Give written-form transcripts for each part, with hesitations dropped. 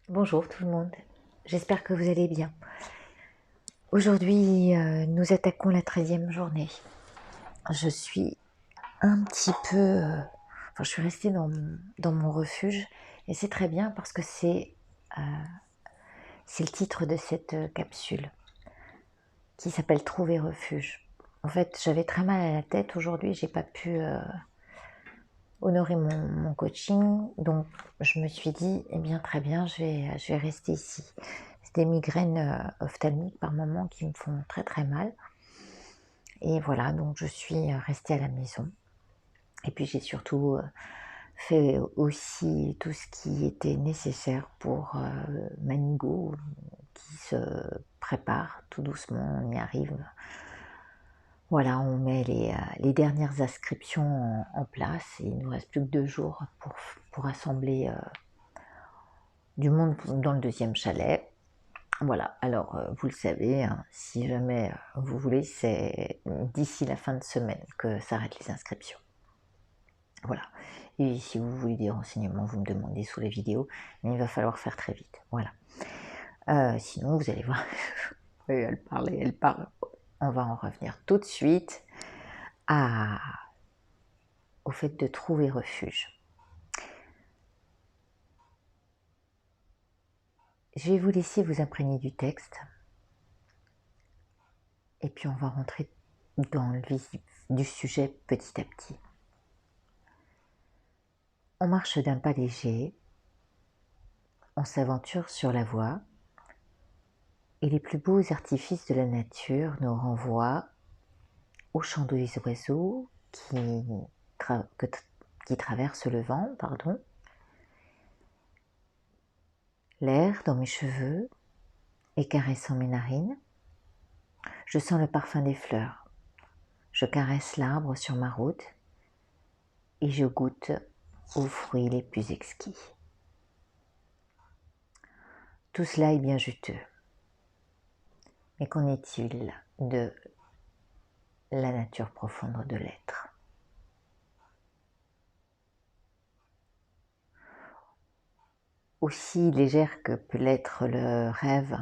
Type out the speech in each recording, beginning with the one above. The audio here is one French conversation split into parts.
Bonjour tout le monde, j'espère que vous allez bien. Aujourd'hui, nous attaquons la 13e journée. Je suis un petit peu... je suis restée dans mon refuge et c'est très bien parce que euh, c'est le titre de cette capsule qui s'appelle Trouver refuge. En fait, j'avais très mal à la tête aujourd'hui, j'ai pas pu honorer mon coaching, donc je me suis dit, eh bien très bien, je vais rester ici. C'est des migraines ophtalmiques par moments qui me font très très mal. Et voilà, donc je suis restée à la maison. Et puis j'ai surtout fait aussi tout ce qui était nécessaire pour Manigo, qui se prépare tout doucement, on y arrive. Voilà, on met les dernières inscriptions en place et il ne nous reste plus que 2 jours pour assembler du monde dans le deuxième chalet. Voilà, alors vous le savez, hein, si jamais vous voulez, c'est d'ici la fin de semaine que s'arrêtent les inscriptions. Voilà, et si vous voulez des renseignements, vous me demandez sous les vidéos, mais il va falloir faire très vite, voilà. Sinon, vous allez voir, elle parle et elle parle. On va en revenir tout de suite au fait de trouver refuge. Je vais vous laisser vous imprégner du texte, et puis on va rentrer dans le vif du sujet petit à petit. On marche d'un pas léger, on s'aventure sur la voie, et les plus beaux artifices de la nature nous renvoient au chant des oiseaux qui traversent le vent, l'air dans mes cheveux et caressant mes narines. Je sens le parfum des fleurs, je caresse l'arbre sur ma route et je goûte aux fruits les plus exquis. Tout cela est bien juteux. Mais qu'en est-il de la nature profonde de l'être ? Aussi légère que peut l'être le rêve,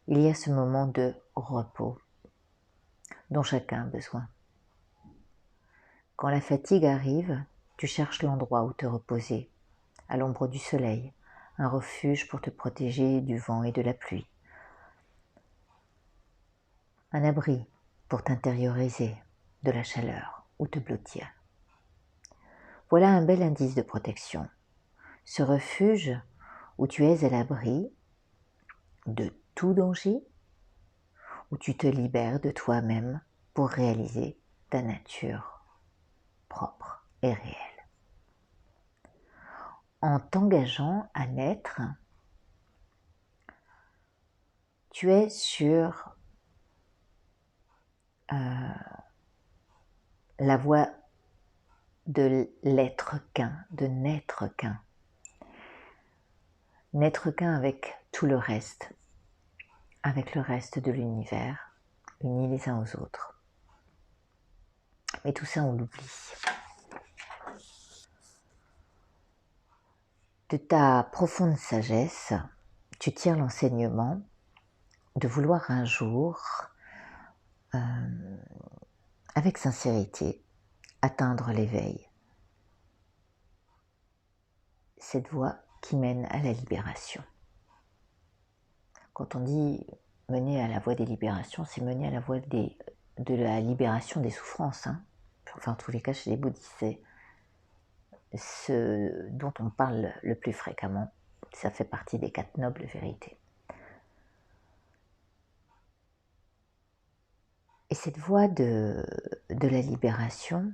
il y a ce moment de repos dont chacun a besoin. Quand la fatigue arrive, tu cherches l'endroit où te reposer, à l'ombre du soleil, un refuge pour te protéger du vent et de la pluie, un abri pour t'intérioriser de la chaleur ou te blottir. Voilà un bel indice de protection. Ce refuge où tu es à l'abri de tout danger, où tu te libères de toi-même pour réaliser ta nature propre et réelle. En t'engageant à naître, tu es sur la voie de l'être qu'un, de n'être qu'un. N'être qu'un avec tout le reste, avec le reste de l'univers, unis les uns aux autres. Mais tout ça, on l'oublie. De ta profonde sagesse, tu tires l'enseignement de vouloir un jour, avec sincérité, atteindre l'éveil. Cette voie qui mène à la libération. Quand on dit mener à la voie des libérations, c'est mener à la voie de la libération des souffrances. Enfin, en tous les cas, chez les bouddhistes, c'est ce dont on parle le plus fréquemment. Ça fait partie des 4 nobles vérités. Et cette voie de la libération,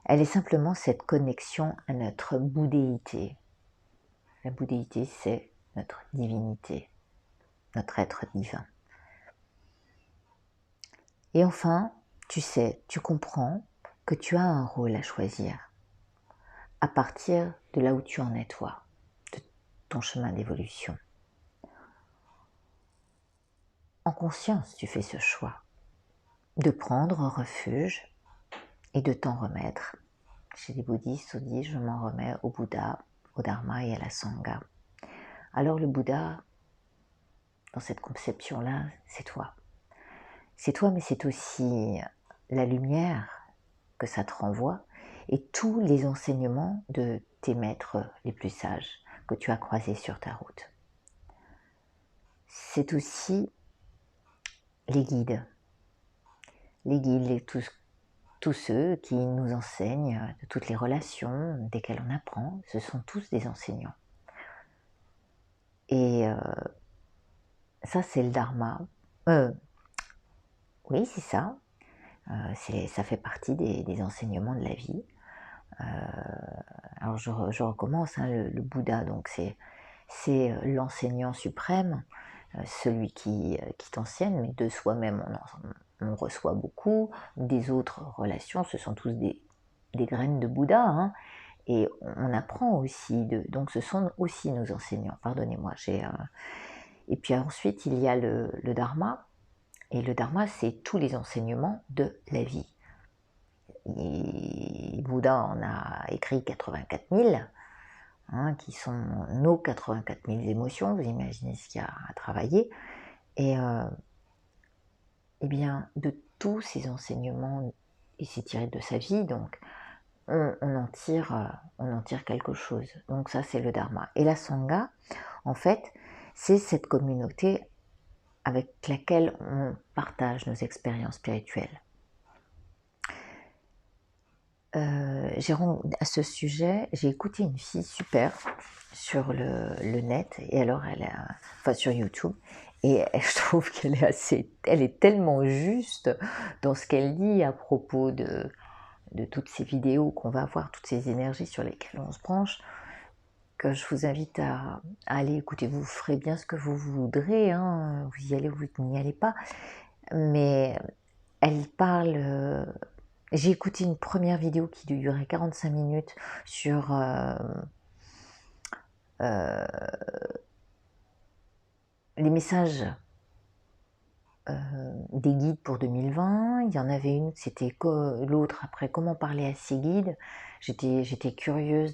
elle est simplement cette connexion à notre bouddhéité. La bouddhéité, c'est notre divinité, notre être divin. Et enfin, tu sais, tu comprends que tu as un rôle à choisir à partir de là où tu en es toi, de ton chemin d'évolution. En conscience, tu fais ce choix de prendre refuge et de t'en remettre. Chez les bouddhistes, on dit « je m'en remets au Bouddha, au Dharma et à la Sangha ». alors le Bouddha, dans cette conception-là, c'est toi. C'est toi, mais c'est aussi la lumière que ça te renvoie et tous les enseignements de tes maîtres les plus sages que tu as croisés sur ta route. C'est aussi les guides, tous ceux qui nous enseignent de toutes les relations desquelles on apprend, ce sont tous des enseignants. Et ça, c'est le Dharma. Oui, c'est ça. Ça fait partie des enseignements de la vie. Alors je recommence, hein, le Bouddha, donc c'est l'enseignant suprême, celui qui t'enseigne, mais de soi-même on reçoit beaucoup, des autres relations, ce sont tous des graines de Bouddha, hein, et on apprend aussi, donc ce sont aussi nos enseignants, pardonnez-moi. Et puis ensuite il y a le Dharma, et le Dharma c'est tous les enseignements de la vie. Et Bouddha en a écrit 84 000, hein, qui sont nos 84 000 émotions, vous imaginez ce qu'il y a à travailler. Et bien, de tous ces enseignements, il s'est tiré de sa vie, donc on en tire quelque chose. Donc ça, c'est le Dharma. Et la Sangha, en fait, c'est cette communauté avec laquelle on partage nos expériences spirituelles. À ce sujet, j'ai écouté une fille super sur le net, et alors enfin sur YouTube, et je trouve qu'elle elle est tellement juste dans ce qu'elle dit à propos de toutes ces vidéos qu'on va voir, toutes ces énergies sur lesquelles on se branche, que je vous invite à aller écouter. Vous ferez bien ce que vous voudrez, hein, vous y allez ou vous n'y allez pas, mais elle parle... J'ai écouté une première vidéo qui durait 45 minutes sur les messages des guides pour 2020. Il y en avait une, c'était l'autre après, comment parler à ses guides. J'étais curieuse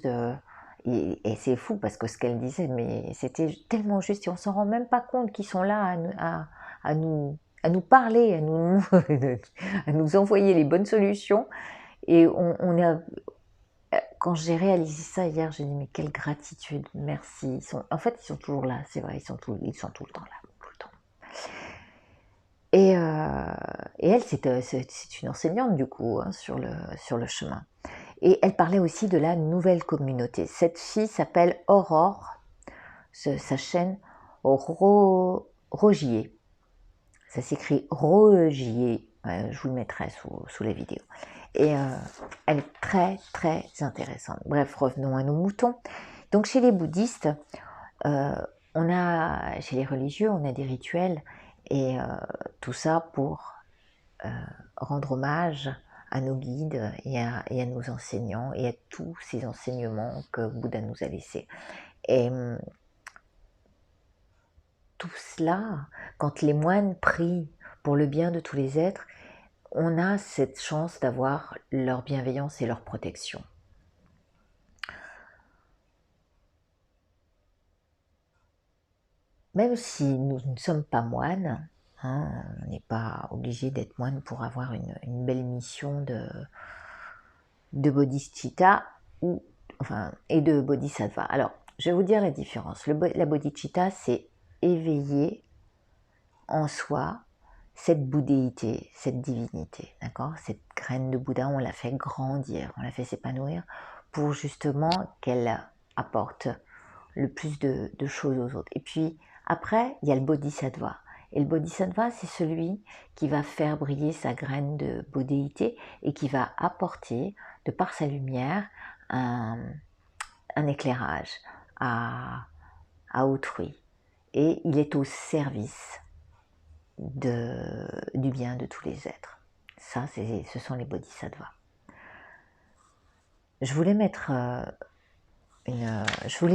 et c'est fou parce que ce qu'elle disait, mais c'était tellement juste et on s'en rend même pas compte qu'ils sont là à nous parler, à nous envoyer les bonnes solutions. Et quand j'ai réalisé ça hier, j'ai dit mais quelle gratitude, merci. En fait, ils sont toujours là, c'est vrai, ils sont tout le temps là, tout le temps. Et elle, c'est une enseignante du coup, hein, sur le chemin. Et elle parlait aussi de la nouvelle communauté. Cette fille s'appelle Aurore, sa chaîne Rogier. Ça s'écrit Rogier, je vous le mettrai sous la vidéo. Et elle est très très intéressante. Bref, revenons à nos moutons. Donc chez les bouddhistes, chez les religieux, on a des rituels, et tout ça pour rendre hommage à nos guides et à nos enseignants et à tous ces enseignements que Bouddha nous a laissés. Et tout cela, quand les moines prient pour le bien de tous les êtres, on a cette chance d'avoir leur bienveillance et leur protection. Même si nous ne sommes pas moines, hein, on n'est pas obligé d'être moine pour avoir une belle mission de bodhicitta et de bodhisattva. Alors, je vais vous dire la différence. La bodhicitta, c'est éveiller en soi cette bouddhéité, cette divinité, d'accord? Cette graine de Bouddha, on l'a fait grandir, on l'a fait s'épanouir pour justement qu'elle apporte le plus de choses aux autres. Et puis après, il y a le bodhisattva. Et le bodhisattva, c'est celui qui va faire briller sa graine de bouddhéité et qui va apporter, de par sa lumière, un éclairage à autrui. Et il est au service du bien de tous les êtres. Ça, ce sont les bodhisattvas. Je voulais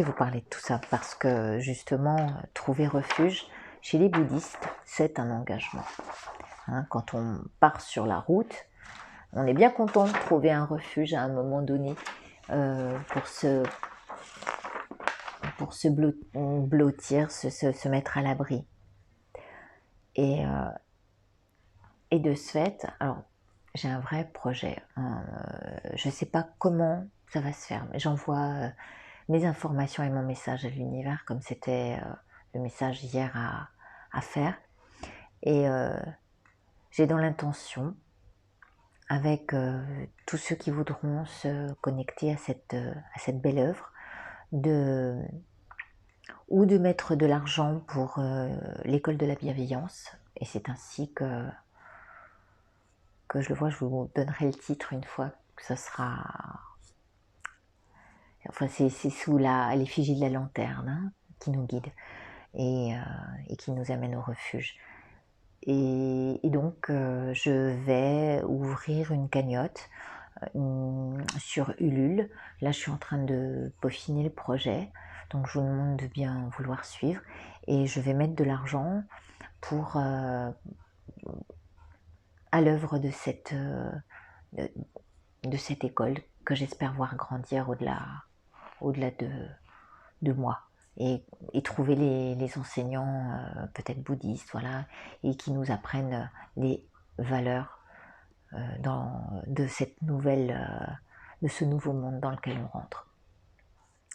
vous parler de tout ça parce que justement, trouver refuge chez les bouddhistes, c'est un engagement. Hein, quand on part sur la route, on est bien content de trouver un refuge à un moment donné pour pour se blottir, se mettre à l'abri. Et de ce fait, alors j'ai un vrai projet. Je ne sais pas comment ça va se faire, mais j'envoie mes informations et mon message à l'univers, comme c'était le message hier à faire. Et j'ai dans l'intention, avec tous ceux qui voudront se connecter à cette belle œuvre, ou de mettre de l'argent pour l'école de la bienveillance. Et c'est ainsi que je le vois. Je vous donnerai le titre une fois que ce sera... Enfin, c'est sous l'effigie de la lanterne, hein, qui nous guide et qui nous amène au refuge. Et donc, je vais ouvrir une cagnotte sur Ulule. Là, je suis en train de peaufiner le projet, donc je vous demande de bien vouloir suivre. Et je vais mettre de l'argent pour à l'œuvre de cette école que j'espère voir grandir au-delà de moi. Et trouver les enseignants peut-être bouddhistes, voilà, et qui nous apprennent les valeurs de cette de ce nouveau monde dans lequel on rentre.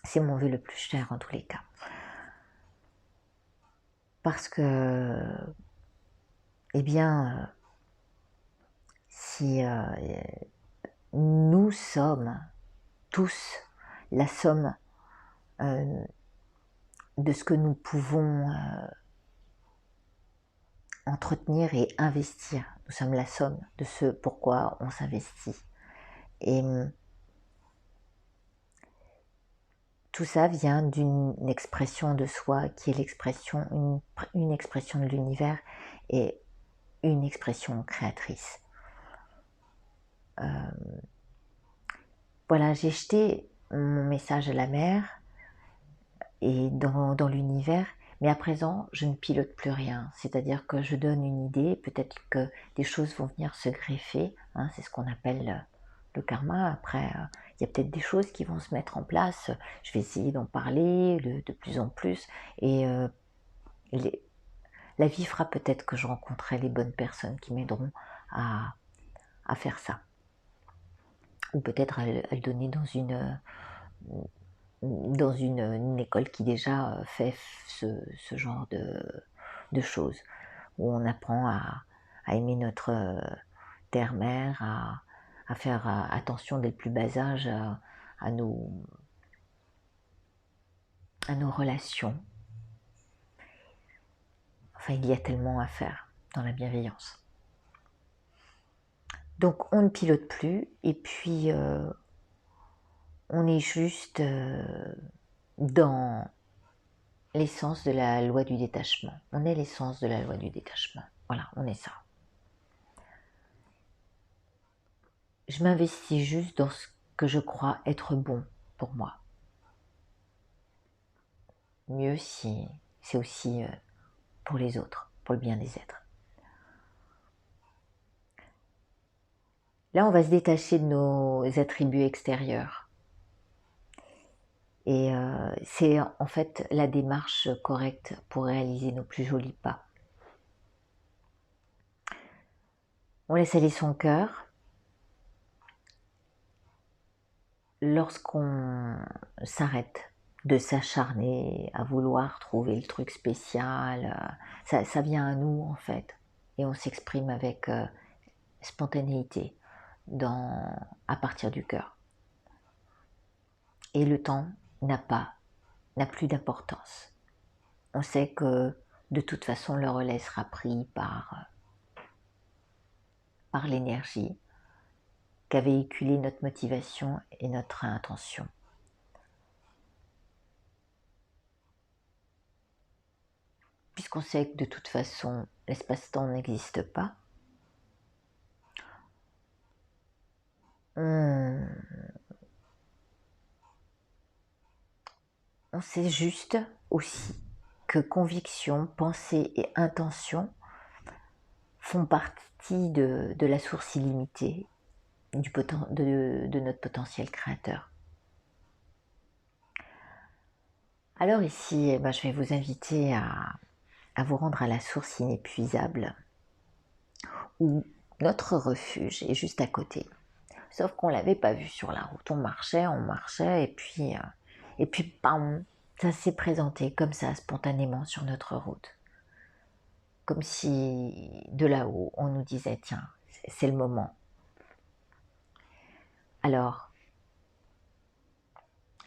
C'est mon vœu le plus cher en tous les cas. Parce que, eh bien, si nous sommes tous la somme de ce que nous pouvons entretenir et investir. Nous sommes la somme de ce pourquoi on s'investit. Et tout ça vient d'une expression de soi qui est l'expression, une expression de l'univers et une expression créatrice. Voilà, j'ai jeté mon message à la mer et dans l'univers, mais à présent, je ne pilote plus rien. C'est-à-dire que je donne une idée, peut-être que des choses vont venir se greffer, hein, c'est ce qu'on appelle le karma. Après, il y a peut-être des choses qui vont se mettre en place. Je vais essayer d'en parler de plus en plus. Et la vie fera peut-être que je rencontrerai les bonnes personnes qui m'aideront à faire ça. Ou peut-être à le donner dans une école qui déjà fait ce genre de choses, où on apprend à aimer notre terre-mère, à faire attention dès le plus bas âge à nos relations. Enfin, il y a tellement à faire dans la bienveillance. Donc on ne pilote plus, et puis on est juste dans l'essence de la loi du détachement. On est l'essence de la loi du détachement. Voilà, on est ça. Je m'investis juste dans ce que je crois être bon pour moi. Mieux si c'est aussi pour les autres, pour le bien des êtres. Là, on va se détacher de nos attributs extérieurs. Et c'est en fait la démarche correcte pour réaliser nos plus jolis pas. On laisse aller son cœur. Lorsqu'on s'arrête de s'acharner à vouloir trouver le truc spécial, ça vient à nous en fait. Et on s'exprime avec spontanéité à partir du cœur. Et le temps n'a plus d'importance. On sait que de toute façon le relais sera pris par l'énergie qu'a véhiculé notre motivation et notre intention. Puisqu'on sait que de toute façon l'espace-temps n'existe pas, on sait juste aussi que conviction, pensée et intention font partie de la source illimitée de notre potentiel créateur. Alors ici, eh ben, je vais vous inviter à vous rendre à la source inépuisable, où notre refuge est juste à côté. Sauf qu'on ne l'avait pas vu sur la route. On marchait, et puis bam, ça s'est présenté comme ça, spontanément sur notre route. Comme si de là-haut, on nous disait, tiens, c'est le moment. Alors,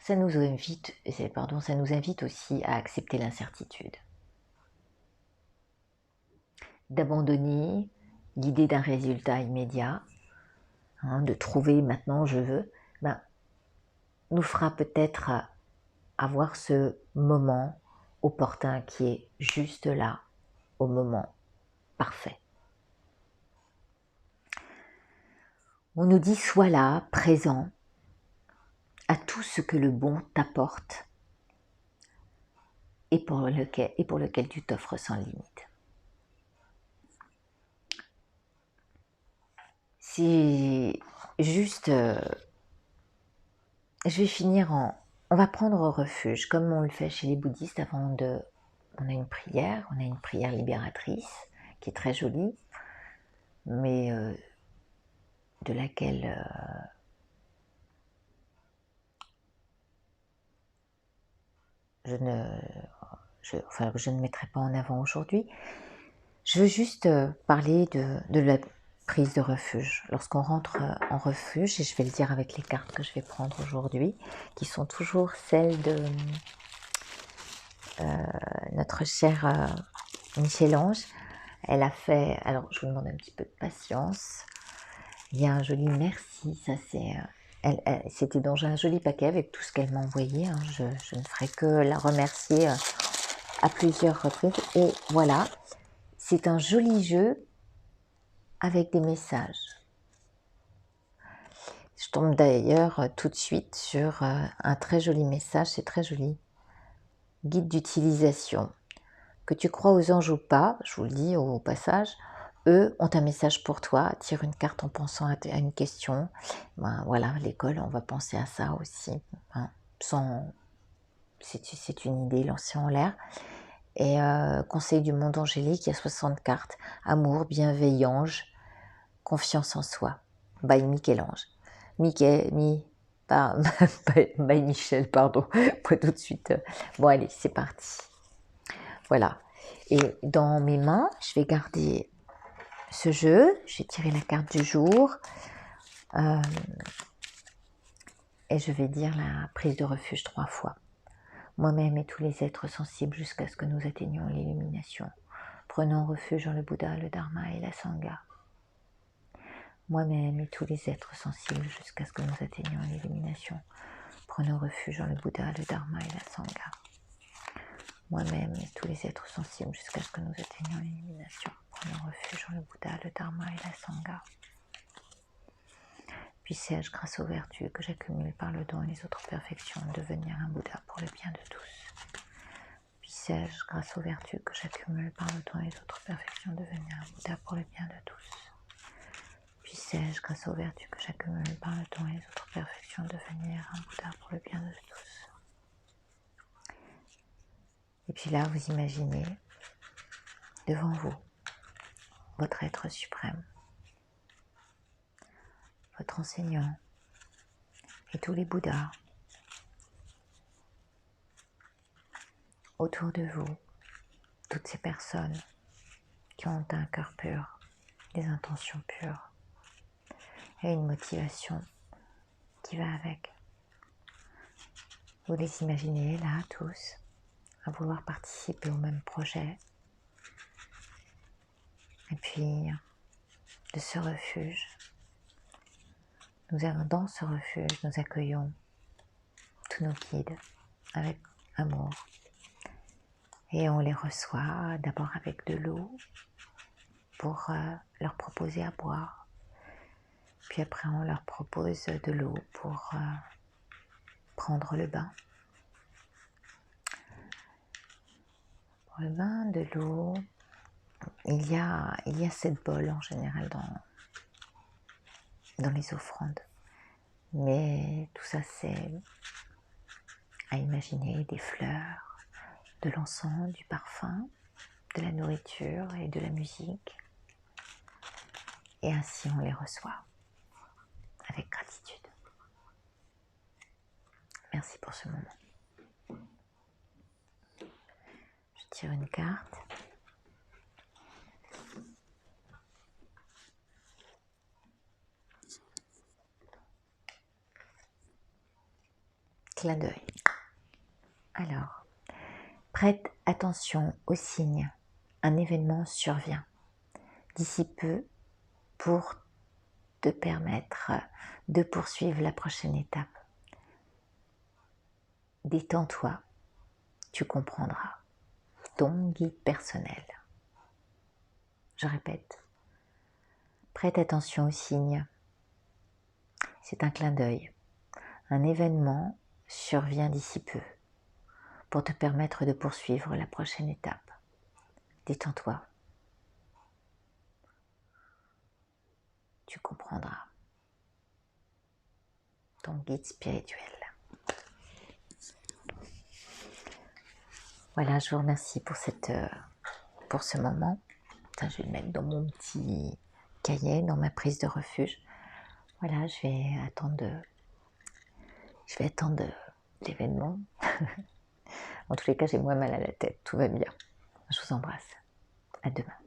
ça nous invite aussi à accepter l'incertitude. D'abandonner l'idée d'un résultat immédiat, de trouver maintenant je veux, nous fera peut-être avoir ce moment opportun qui est juste là, au moment parfait. On nous dit sois là, présent, à tout ce que le bon t'apporte et pour lequel tu t'offres sans limite. C'est juste, je vais finir on va prendre refuge, comme on le fait chez les bouddhistes on a une prière libératrice, qui est très jolie, mais de laquelle je ne mettrai pas en avant aujourd'hui. Je veux juste parler de la prise de refuge. Lorsqu'on rentre en refuge, et je vais le dire avec les cartes que je vais prendre aujourd'hui, qui sont toujours celles de notre chère Michel-Ange. Elle a fait, alors je vous demande un petit peu de patience. Il y a un joli merci, ça c'est... c'était dans un joli paquet avec tout ce qu'elle m'a envoyé. Hein. Je ne ferai que la remercier à plusieurs reprises. Et voilà, c'est un joli jeu avec des messages. Je tombe d'ailleurs tout de suite sur un très joli message, c'est très joli. Guide d'utilisation. Que tu crois aux anges ou pas, je vous le dis au passage, eux ont un message pour toi. Tire une carte en pensant à une question. Voilà, l'école, on va penser à ça aussi. Hein, c'est une idée lancée en l'air. Et conseil du monde angélique, il y a 60 cartes. Amour, bienveillance, confiance en soi. By Michel-Ange. By Michel, pardon. Pas tout de suite. Bon, allez, c'est parti. Voilà. Et dans mes mains, je vais garder ce jeu. Je vais tirer la carte du jour. Et je vais dire la prise de refuge 3 fois. Moi-même et tous les êtres sensibles jusqu'à ce que nous atteignions l'illumination. Prenons refuge en le Bouddha, le Dharma et la Sangha. Moi-même et tous les êtres sensibles jusqu'à ce que nous atteignions l'illumination. Prenons refuge en le Bouddha, le Dharma et la Sangha. Moi-même et tous les êtres sensibles jusqu'à ce que nous atteignions l'illumination. Prenons refuge en le Bouddha, le Dharma et la Sangha. Puissais-je, grâce aux vertus que j'accumule par le don et les autres perfections, devenir un Bouddha pour le bien de tous. Puissais-je, grâce aux vertus que j'accumule par le don et les autres perfections, devenir un Bouddha pour le bien de tous. Puissais-je, grâce aux vertus que j'accumule par le don et les autres perfections, devenir un Bouddha pour le bien de tous. Et puis là, vous imaginez devant vous votre être suprême, votre enseignant et tous les Bouddhas autour de vous, toutes ces personnes qui ont un cœur pur, des intentions pures et une motivation qui va avec. Vous les imaginez là tous à vouloir participer au même projet. Et puis de ce refuge, dans ce refuge, nous accueillons tous nos guides avec amour. Et on les reçoit d'abord avec de l'eau pour leur proposer à boire. Puis après, on leur propose de l'eau pour prendre le bain. Pour le bain, de l'eau, il y a 7 bols en général dans les offrandes. Mais tout ça, c'est à imaginer des fleurs, de l'encens, du parfum, de la nourriture et de la musique. Et ainsi on les reçoit avec gratitude. Merci pour ce moment. Je tire une carte. Clin d'œil. Alors, prête attention aux signes. Un événement survient d'ici peu pour te permettre de poursuivre la prochaine étape. Détends-toi, tu comprendras. Ton guide personnel. Je répète, prête attention aux signes. C'est un clin d'œil. Un événement survient d'ici peu pour te permettre de poursuivre la prochaine étape. Détends-toi. Tu comprendras. Ton guide spirituel. Voilà, je vous remercie pour ce moment. Je vais le mettre dans mon petit cahier, dans ma prise de refuge. Voilà, je vais attendre l'événement. En tous les cas, j'ai moins mal à la tête, tout va bien. Je vous embrasse. À demain.